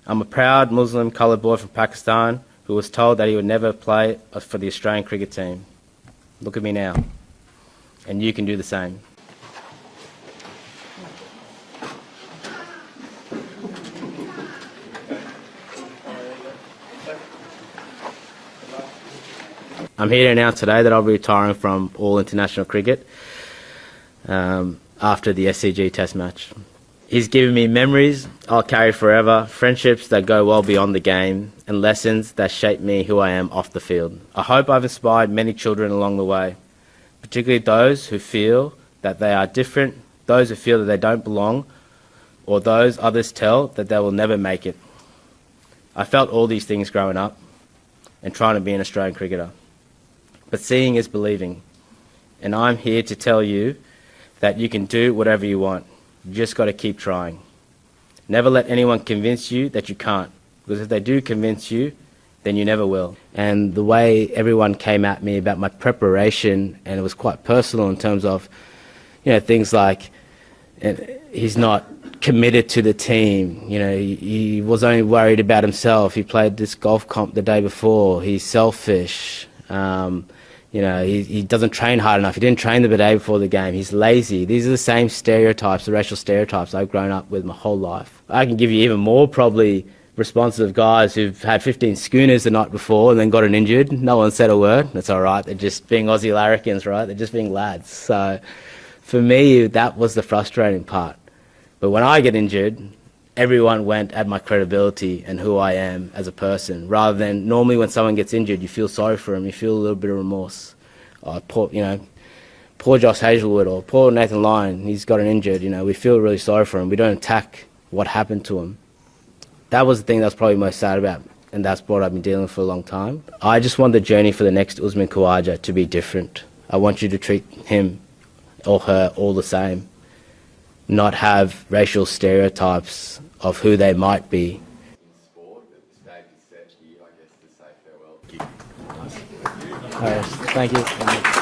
I'm a proud Muslim coloured boy from Pakistan who was told that he would never play for the Australian cricket team. Look at me now. And you can do the same. I'm here to announce today that I'll be retiring from all international cricket after the SCG Test match. He's given me memories I'll carry forever, friendships that go well beyond the game, and lessons that shape me who I am off the field. I hope I've inspired many children along the way, particularly those who feel that they are different, those who feel that they don't belong, or those others tell that they will never make it. I felt all these things growing up and trying to be an Australian cricketer. But seeing is believing, and I'm here to tell you that you can do whatever you want. You just got to keep trying. Never let anyone convince you that you can't, because if they do convince you, then you never will. And the way everyone came at me about my preparation, and it was quite personal in terms of, things like he's not committed to the team. He was only worried about himself. He played this golf comp the day before. He's selfish. He doesn't train hard enough. He didn't train the day before the game. He's lazy. These are the same stereotypes, the racial stereotypes I've grown up with my whole life. I can give you even more probably responses of guys who've had 15 schooners the night before and then got injured. No one said a word. That's all right. They're just being Aussie larrikins, right? They're just being lads. So for me, that was the frustrating part. But when I get injured, everyone went at my credibility and who I am as a person, rather than normally when someone gets injured, you feel sorry for him, you feel a little bit of remorse. Poor Josh Hazelwood or poor Nathan Lyon, he's gotten injured, we feel really sorry for him. We don't attack what happened to him. That was the thing that's probably most sad about, and that's what I've been dealing with for a long time. I just want the journey for the next Usman Khawaja to be different. I want you to treat him or her all the same, not have racial stereotypes of who they might be. In sport, the stage is set here, I guess, to say farewell. All right, thank you.